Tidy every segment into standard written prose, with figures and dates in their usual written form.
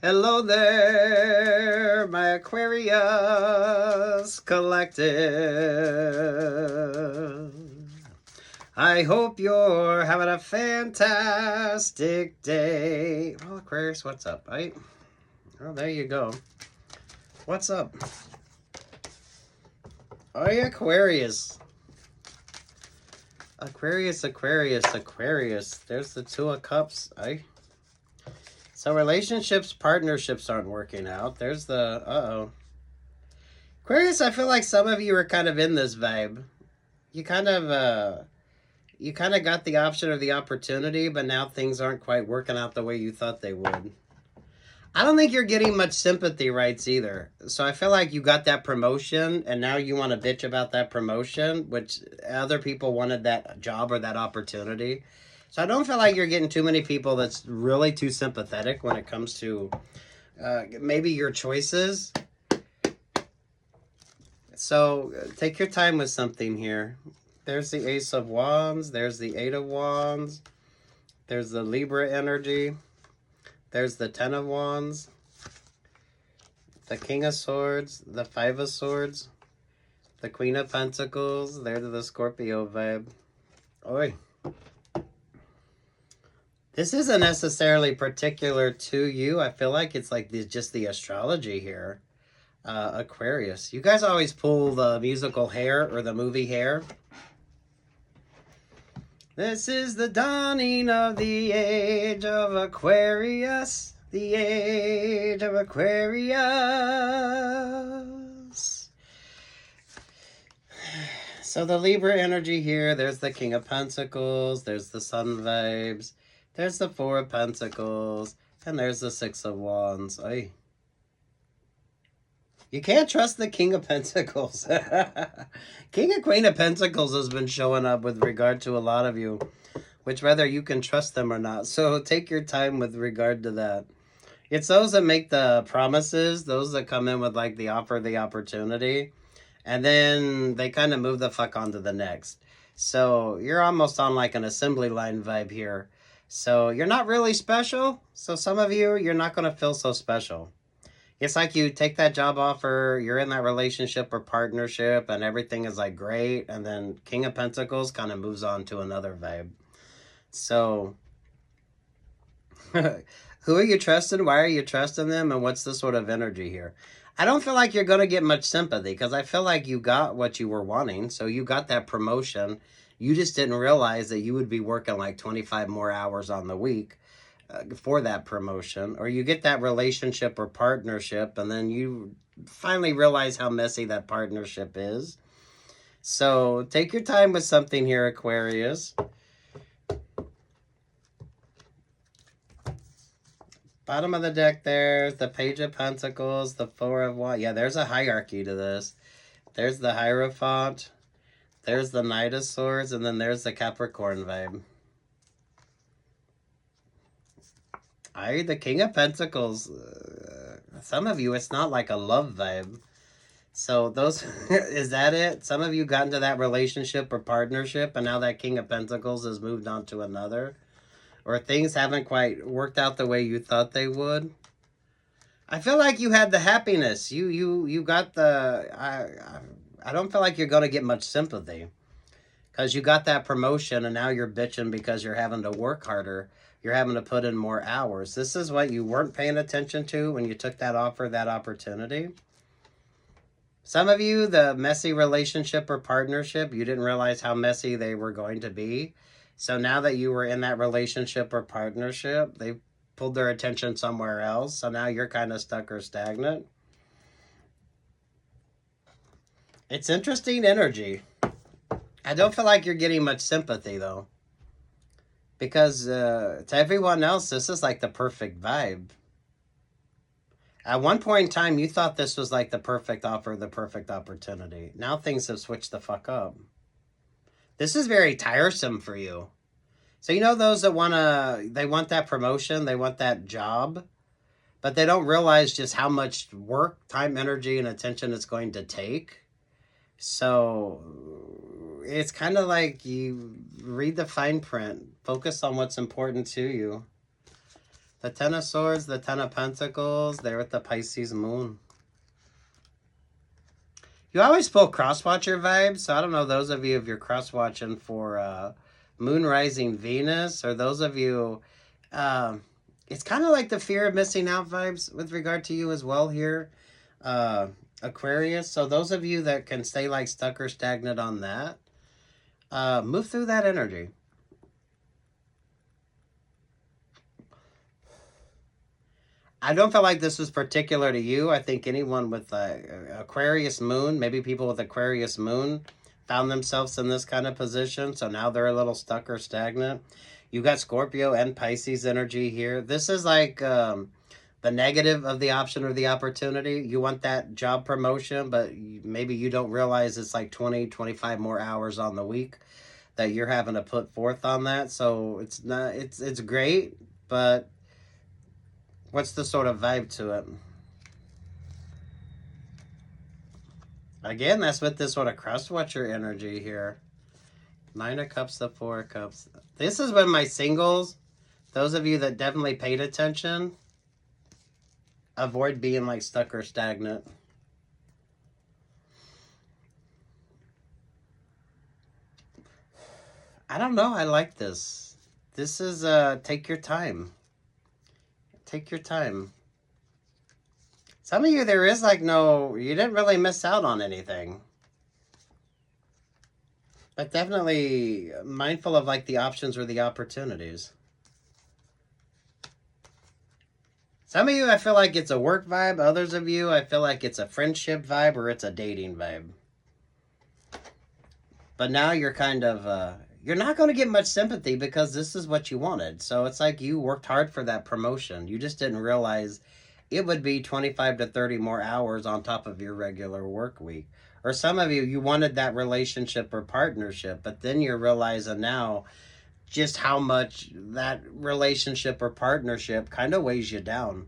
Hello there, my Aquarius collective. I hope you're having a fantastic day. Oh, Aquarius, what's up, right? Oh, there you go. What's up? Oh, yeah, Aquarius. Aquarius. There's the Two of Cups, right? So relationships, partnerships aren't working out. There's the, Aquarius, I feel like some of you are kind of in this vibe. You kind of got the option or the opportunity, but now things aren't quite working out the way you thought they would. I don't think you're getting much sympathy rights either. So I feel like you got that promotion, and now you want to bitch about that promotion, which other people wanted that job or that opportunity. So I don't feel like you're getting too many people that's really too sympathetic when it comes to maybe your choices. So take your time with something here. There's the Ace of Wands. There's the Eight of Wands. There's the Libra energy. There's the Ten of Wands. The King of Swords. The Five of Swords. The Queen of Pentacles. There's the Scorpio vibe. Oi. This isn't necessarily particular to you. I feel like it's like just the astrology here. Aquarius. You guys always pull the musical Hair or the movie Hair. This is the dawning of the age of Aquarius. The age of Aquarius. So the Libra energy here, there's the King of Pentacles, there's the Sun vibes, there's the Four of Pentacles, and there's the Six of Wands. Oy. You can't trust the King of Pentacles. King and Queen of Pentacles has been showing up with regard to a lot of you, which whether you can trust them or not. So take your time with regard to that. It's those that make the promises, those that come in with like the offer, the opportunity, and then they kind of move the fuck on to the next. So you're almost on like an assembly line vibe here. So you're not really special. So some of you, you're not going to feel so special. It's like you take that job offer, you're in that relationship or partnership, and everything is like great. And then King of Pentacles kind of moves on to another vibe. So who are you trusting? Why are you trusting them? And what's the sort of energy here? I don't feel like you're going to get much sympathy because I feel like you got what you were wanting. So you got that promotion. You just didn't realize that you would be working like 25 more hours on the week for that promotion. Or you get that relationship or partnership and then you finally realize how messy that partnership is. So take your time with something here, Aquarius. Bottom of the deck there's the Page of Pentacles, the Four of Wands. Yeah, there's a hierarchy to this. There's the Hierophant. There's the Knight of Swords. And then there's the Capricorn vibe. The King of Pentacles. Some of you, it's not like a love vibe. So those, is that it? Some of you got into that relationship or partnership. And now that King of Pentacles has moved on to another. Or things haven't quite worked out the way you thought they would. I feel like you had the happiness. You got the... I don't feel like you're going to get much sympathy. Because you got that promotion and now you're bitching because you're having to work harder. You're having to put in more hours. This is what you weren't paying attention to when you took that offer, that opportunity. Some of you, the messy relationship or partnership, you didn't realize how messy they were going to be. So now that you were in that relationship or partnership, they pulled their attention somewhere else. So now you're kind of stuck or stagnant. It's interesting energy. I don't feel like you're getting much sympathy, though. Because to everyone else, this is like the perfect vibe. At one point in time, you thought this was like the perfect offer, the perfect opportunity. Now things have switched the fuck up. This is very tiresome for you. So you know those that they want that promotion, they want that job, but they don't realize just how much work, time, energy, and attention it's going to take. So it's kind of like you read the fine print, focus on what's important to you. The Ten of Swords, the Ten of Pentacles, there with the Pisces moon. You always pull cross-watcher vibes, so I don't know those of you if you're cross-watching for moon rising Venus, or those of you, it's kind of like the fear of missing out vibes with regard to you as well here, Aquarius. So those of you that can stay like stuck or stagnant on that, move through that energy. I don't feel like this is particular to you. I think anyone with Aquarius moon, maybe people with Aquarius moon, found themselves in this kind of position. So now they're a little stuck or stagnant. You got Scorpio and Pisces energy here. This is like the negative of the option or the opportunity. You want that job promotion, but maybe you don't realize it's like 20, 25 more hours on the week that you're having to put forth on that. So it's not, it's great, but what's the sort of vibe to it? Again, that's with this sort of cross-watcher energy here. Nine of Cups, the Four of Cups. This is when my singles, those of you that definitely paid attention, avoid being like stuck or stagnant. I don't know. I like this. This is take your time. Take your time. Some of you, there is like no, you didn't really miss out on anything. But definitely mindful of like the options or the opportunities. Some of you, I feel like it's a work vibe. Others of you, I feel like it's a friendship vibe or it's a dating vibe. But now you're kind of, you're not going to get much sympathy because this is what you wanted. So it's like you worked hard for that promotion. You just didn't realize it would be 25 to 30 more hours on top of your regular work week. Or some of you, you wanted that relationship or partnership, but then you're realizing now just how much that relationship or partnership kind of weighs you down.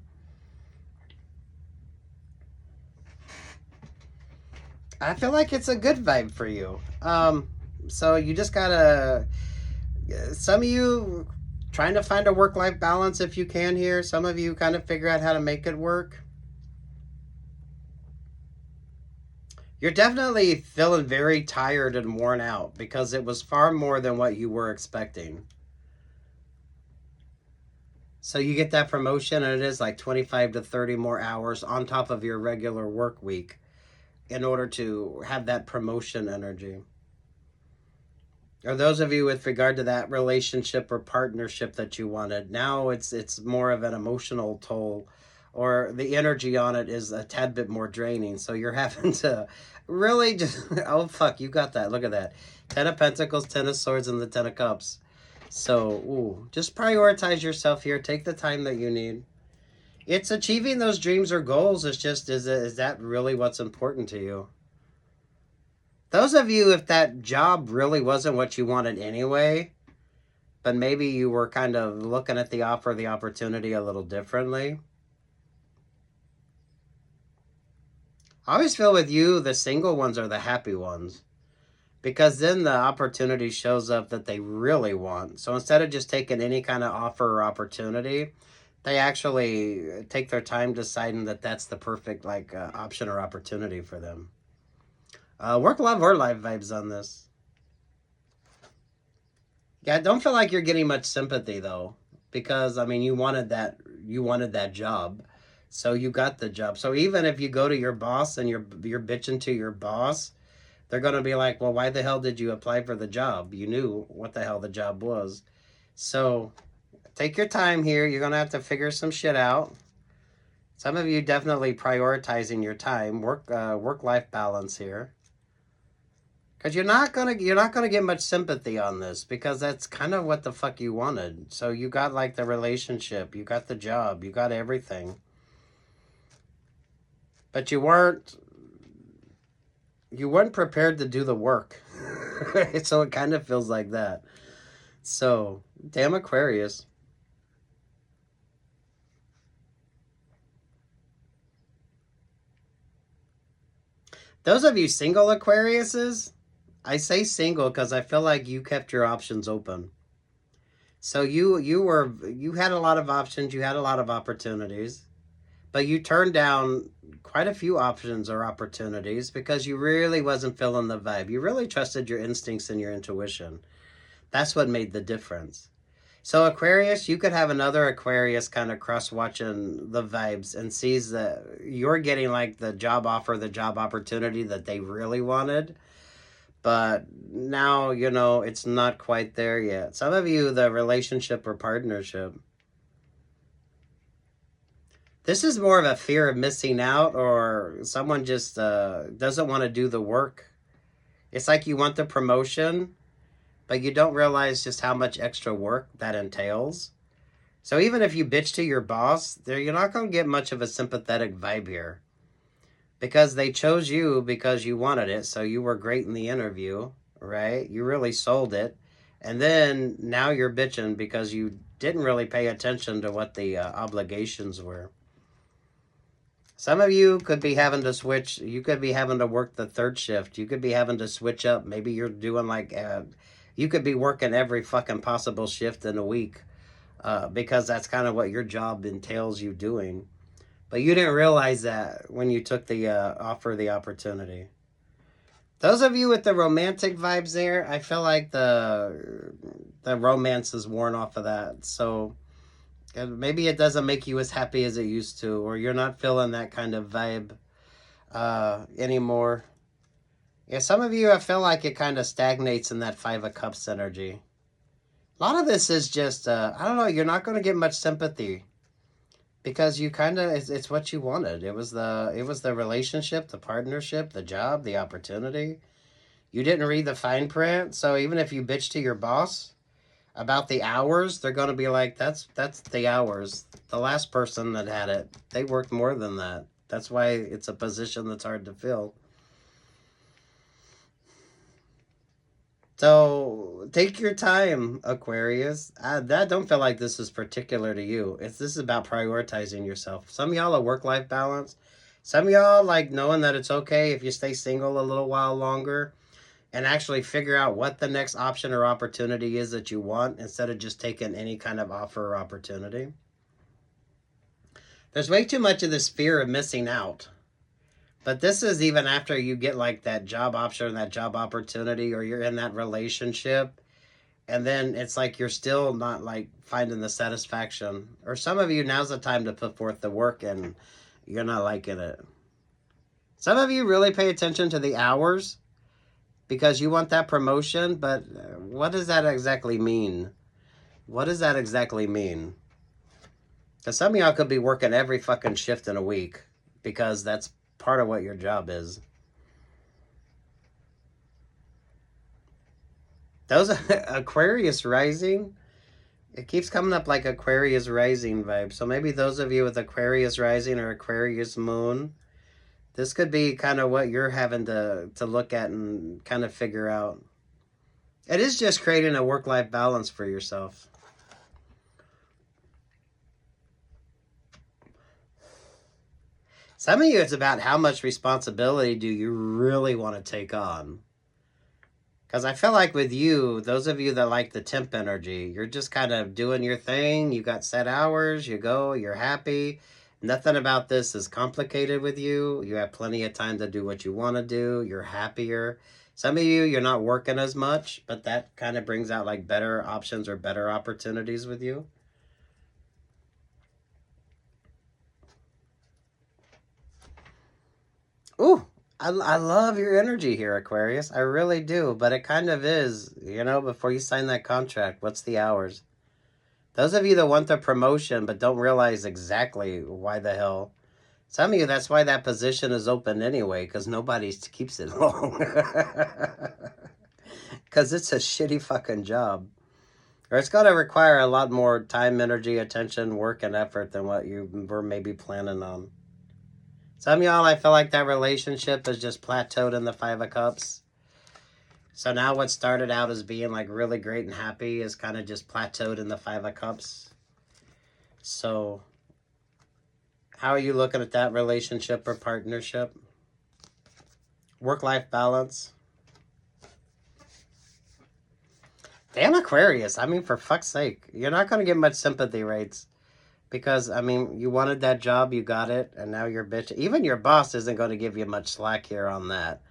I feel like it's a good vibe for you. So you just gotta, some of you trying to find a work-life balance if you can here. Some of you kind of figure out how to make it work. You're definitely feeling very tired and worn out because it was far more than what you were expecting. So you get that promotion and it is like 25 to 30 more hours on top of your regular work week in order to have that promotion energy. Or those of you with regard to that relationship or partnership that you wanted, now it's more of an emotional toll, or the energy on it is a tad bit more draining. So you're having to really just, oh fuck, you got that. Look at that. 10 of Pentacles, 10 of Swords, and the 10 of Cups. So, ooh, just prioritize yourself here. Take the time that you need. It's achieving those dreams or goals. It's just, is that really what's important to you? Those of you, if that job really wasn't what you wanted anyway, but maybe you were kind of looking at the offer, the opportunity a little differently. I always feel with you, the single ones are the happy ones. Because then the opportunity shows up that they really want. So instead of just taking any kind of offer or opportunity, they actually take their time deciding that that's the perfect option or opportunity for them. Work, love, or life vibes on this. Yeah, don't feel like you're getting much sympathy though, because I mean you wanted that job, so you got the job. So even if you go to your boss and you're bitching to your boss, they're gonna be like, well, why the hell did you apply for the job? You knew what the hell the job was. So take your time here. You're gonna have to figure some shit out. Some of you definitely prioritizing your time, work-life balance here. Because you're not gonna get much sympathy on this, because that's kind of what the fuck you wanted. So you got like the relationship, you got the job, you got everything, but you weren't prepared to do the work. So it kind of feels like that. So damn Aquarius. Those of you single Aquariuses, I say single because I feel like you kept your options open. So you had a lot of options, you had a lot of opportunities, but you turned down quite a few options or opportunities because you really wasn't feeling the vibe. You really trusted your instincts and your intuition. That's what made the difference. So Aquarius, you could have another Aquarius kind of cross watching the vibes and sees that you're getting like the job offer, the job opportunity that they really wanted. But now, it's not quite there yet. Some of you, the relationship or partnership. This is more of a fear of missing out, or someone just doesn't want to do the work. It's like you want the promotion, but you don't realize just how much extra work that entails. So even if you bitch to your boss, you're not going to get much of a sympathetic vibe here. Because they chose you because you wanted it, so you were great in the interview, right? You really sold it. And then now you're bitching because you didn't really pay attention to what the obligations were. Some of you could be having to switch. You could be having to work the third shift. You could be having to switch up. Maybe you're doing like, you could be working every fucking possible shift in a week because that's kind of what your job entails you doing. But you didn't realize that when you took the offer, the opportunity. Those of you with the romantic vibes there, I feel like the romance is worn off of that. So maybe it doesn't make you as happy as it used to, or you're not feeling that kind of vibe anymore. Yeah, some of you, I feel like it kind of stagnates in that Five of Cups energy. A lot of this is just, I don't know, you're not going to get much sympathy. Because you kind of, it's what you wanted. It was the relationship, the partnership, the job, the opportunity. You didn't read the fine print, so even if you bitch to your boss about the hours, they're going to be like, that's the hours. The last person that had it, they worked more than that. That's why it's a position that's hard to fill. So take your time, Aquarius. I don't feel like this is particular to you. This is about prioritizing yourself. Some of y'all are work-life balance. Some of y'all like knowing that it's okay if you stay single a little while longer and actually figure out what the next option or opportunity is that you want instead of just taking any kind of offer or opportunity. There's way too much of this fear of missing out. But this is even after you get like that job option, that job opportunity, or you're in that relationship. And then it's like you're still not like finding the satisfaction. Or some of you, now's the time to put forth the work and you're not liking it. Some of you really pay attention to the hours because you want that promotion. But what does that exactly mean? What does that exactly mean? Because some of y'all could be working every fucking shift in a week because that's part of what your job is. Those Aquarius rising, it keeps coming up like Aquarius rising vibe. So maybe those of you with Aquarius rising or Aquarius moon, this could be kind of what you're having to look at and kind of figure out. It is just creating a work-life balance for yourself. Some of you, it's about how much responsibility do you really want to take on. Because I feel like with you, those of you that like the temp energy, you're just kind of doing your thing. You got set hours, you go, you're happy. Nothing about this is complicated with you. You have plenty of time to do what you want to do. You're happier. Some of you, you're not working as much, but that kind of brings out like better options or better opportunities with you. Ooh, I love your energy here, Aquarius. I really do. But it kind of is, before you sign that contract, what's the hours? Those of you that want the promotion but don't realize exactly why the hell. Some of you, that's why that position is open anyway, because nobody keeps it long. Because it's a shitty fucking job. Or it's going to require a lot more time, energy, attention, work, and effort than what you were maybe planning on. Some of y'all, I feel like that relationship is just plateaued in the Five of Cups. So now what started out as being like really great and happy is kind of just plateaued in the Five of Cups. So how are you looking at that relationship or partnership? Work-life balance. Damn Aquarius. I mean, for fuck's sake. You're not going to get much sympathy rates. Because, I mean, you wanted that job, you got it, and now you're bitch. Even your boss isn't going to give you much slack here on that.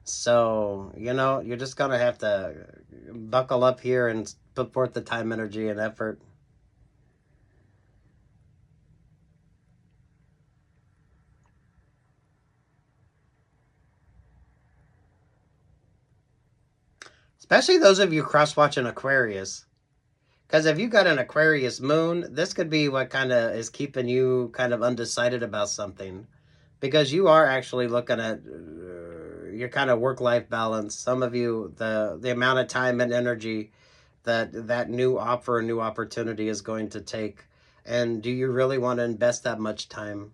So, you know, you're just going to have to buckle up here and put forth the time, energy, and effort. Especially those of you cross-watching Aquarius. Because if you got an Aquarius moon, this could be what kind of is keeping you kind of undecided about something. Because you are actually looking at your kind of work-life balance. Some of you, the amount of time and energy that new offer, new opportunity is going to take. And do you really want to invest that much time?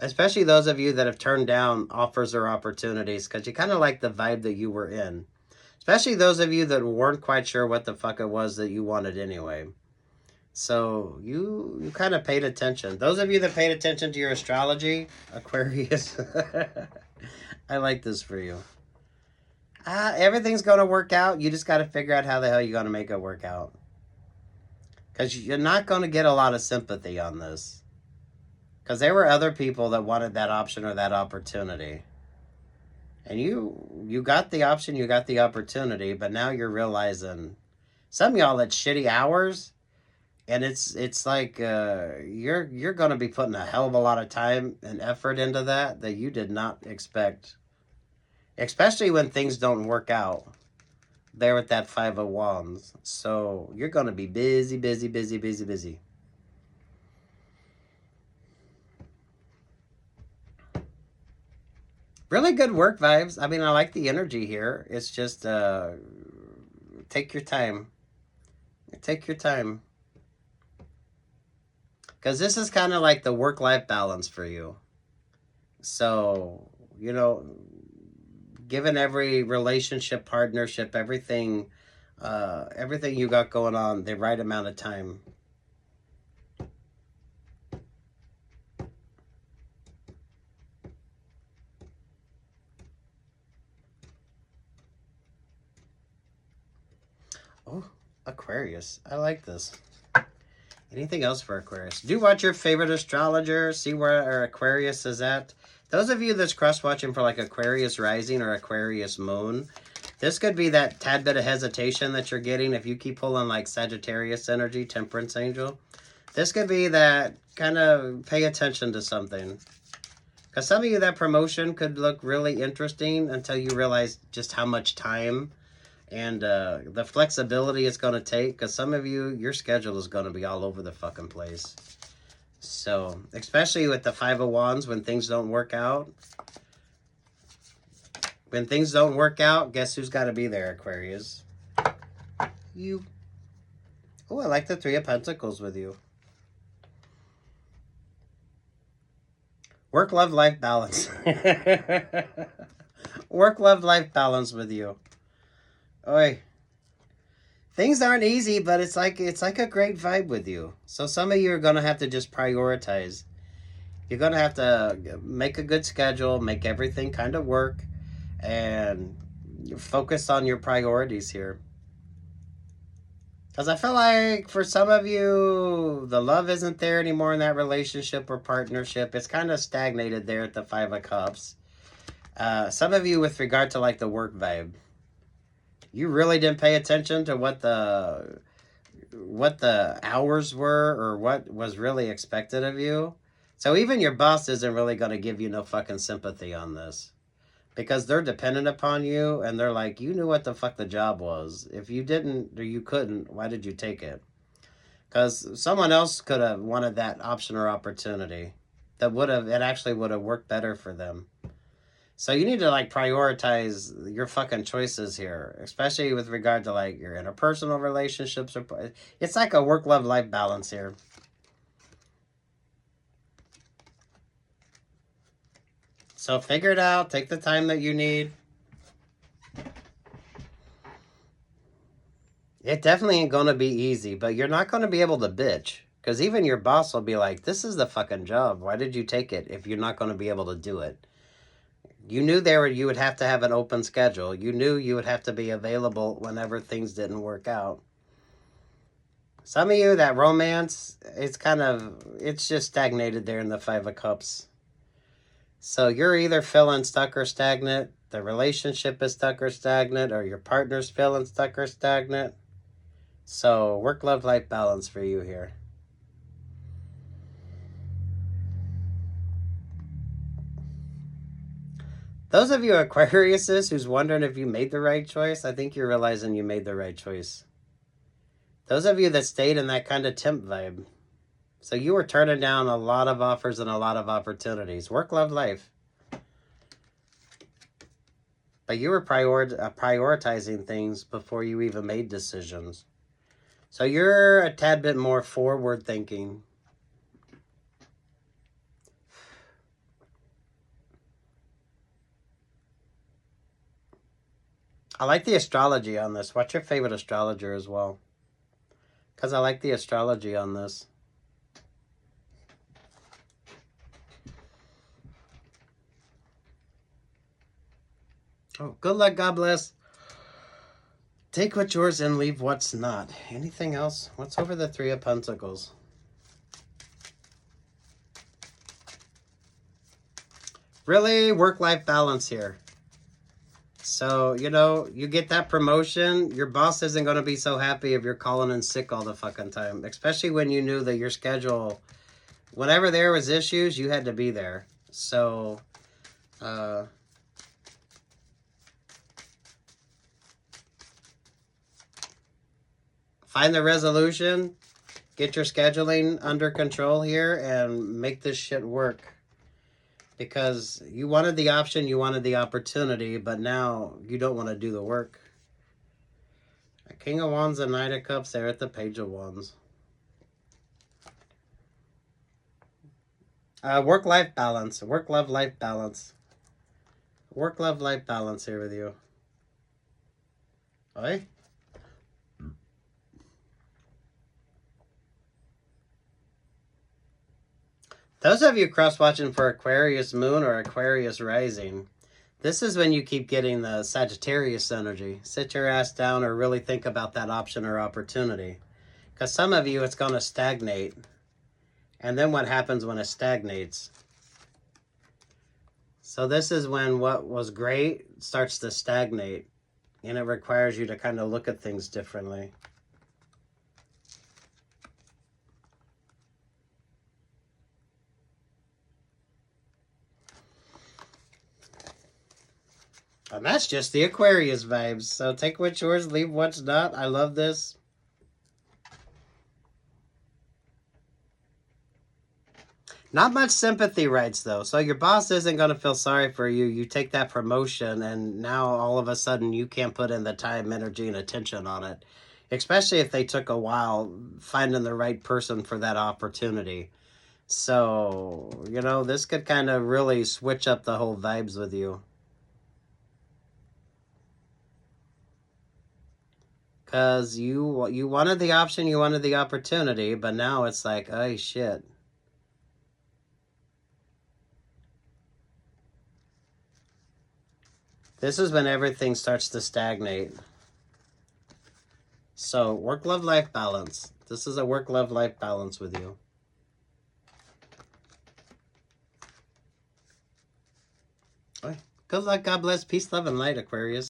Especially those of you that have turned down offers or opportunities because you kind of like the vibe that you were in. Especially those of you that weren't quite sure what the fuck it was that you wanted anyway. So you kind of paid attention. Those of you that paid attention to your astrology, Aquarius, I like this for you. Everything's going to work out. You just got to figure out how the hell you're going to make it work out. Because you're not going to get a lot of sympathy on this. Because there were other people that wanted that option or that opportunity. And you got the option, you got the opportunity, but now you're realizing some of y'all at shitty hours, and it's like you're going to be putting a hell of a lot of time and effort into that you did not expect. Especially when things don't work out. There with that Five of Wands. So you're going to be busy, busy, busy, busy, busy. Really good work vibes. I mean, I like the energy here. It's just take your time. Take your time. Because this is kind of like the work-life balance for you. So, you know, given every relationship, partnership, everything you got going on, the right amount of time. Oh, Aquarius. I like this. Anything else for Aquarius? Do watch your favorite astrologer. See where our Aquarius is at. Those of you that's cross-watching for like Aquarius rising or Aquarius moon, this could be that tad bit of hesitation that you're getting if you keep pulling like Sagittarius energy, Temperance Angel. This could be that kind of pay attention to something. Because some of you, that promotion could look really interesting until you realize just how much time and the flexibility it's going to take. Because some of you, your schedule is going to be all over the fucking place. So, especially with the Five of Wands, when things don't work out. When things don't work out, guess who's got to be there, Aquarius? You. Oh, I like the Three of Pentacles with you. Work, love, life balance. Work, love, life balance with you. Oi. Things aren't easy, but it's like a great vibe with you. So some of you are going to have to just prioritize. You're going to have to make a good schedule, make everything kind of work, and focus on your priorities here. Because I feel like for some of you, the love isn't there anymore in that relationship or partnership. It's kind of stagnated there at the Five of Cups. Some of you with regard to like the work vibe. You really didn't pay attention to what the hours were or what was really expected of you. So even your boss isn't really going to give you no fucking sympathy on this. Because they're dependent upon you, and they're like, you knew what the fuck the job was. If you didn't or you couldn't, why did you take it? Because someone else could have wanted that option or opportunity. It actually would have worked better for them. So you need to like prioritize your fucking choices here, especially with regard to like your interpersonal relationships. It's like a work-love-life balance here. So figure it out. Take the time that you need. It definitely ain't going to be easy, but you're not going to be able to bitch. Because even your boss will be like, this is the fucking job. Why did you take it if you're not going to be able to do it? You knew you would have to have an open schedule. You knew you would have to be available whenever things didn't work out. Some of you, that romance, it's just stagnated there in the Five of Cups. So you're either feeling stuck or stagnant, the relationship is stuck or stagnant, or your partner's feeling stuck or stagnant. So work, love, life balance for you here. Those of you Aquariuses who's wondering if you made the right choice, I think you're realizing you made the right choice. Those of you that stayed in that kind of temp vibe, so you were turning down a lot of offers and a lot of opportunities. Work, love, life. But you were prioritizing things before you even made decisions. So you're a tad bit more forward thinking. I like the astrology on this. What's your favorite astrologer as well? Because I like the astrology on this. Oh, good luck. God bless. Take what's yours and leave what's not. Anything else? What's over the Three of Pentacles? Really, work-life balance here. So, you know, you get that promotion, your boss isn't going to be so happy if you're calling in sick all the fucking time. Especially when you knew that your schedule, whenever there was issues, you had to be there. So, find the resolution, get your scheduling under control here, and make this shit work. Because you wanted the option, you wanted the opportunity, but now you don't want to do the work. A King of Wands and Knight of Cups there at the Page of Wands. Work-life balance. Work-love-life balance. Work-love-life balance here with you. Oi? Those of you cross-watching for Aquarius Moon or Aquarius Rising, this is when you keep getting the Sagittarius energy. Sit your ass down or really think about that option or opportunity. Because some of you, it's going to stagnate. And then what happens when it stagnates? So this is when what was great starts to stagnate. And it requires you to kind of look at things differently. And that's just the Aquarius vibes. So take what's yours, leave what's not. I love this. Not much sympathy rights, though. So your boss isn't going to feel sorry for you. You take that promotion, and now all of a sudden you can't put in the time, energy, and attention on it. Especially if they took a while finding the right person for that opportunity. So, you know, this could kind of really switch up the whole vibes with you. Because you wanted the option, you wanted the opportunity, but now it's like, oh, shit. This is when everything starts to stagnate. So, work-love-life balance. This is a work-love-life balance with you. Good luck, God bless, peace, love, and light, Aquarius.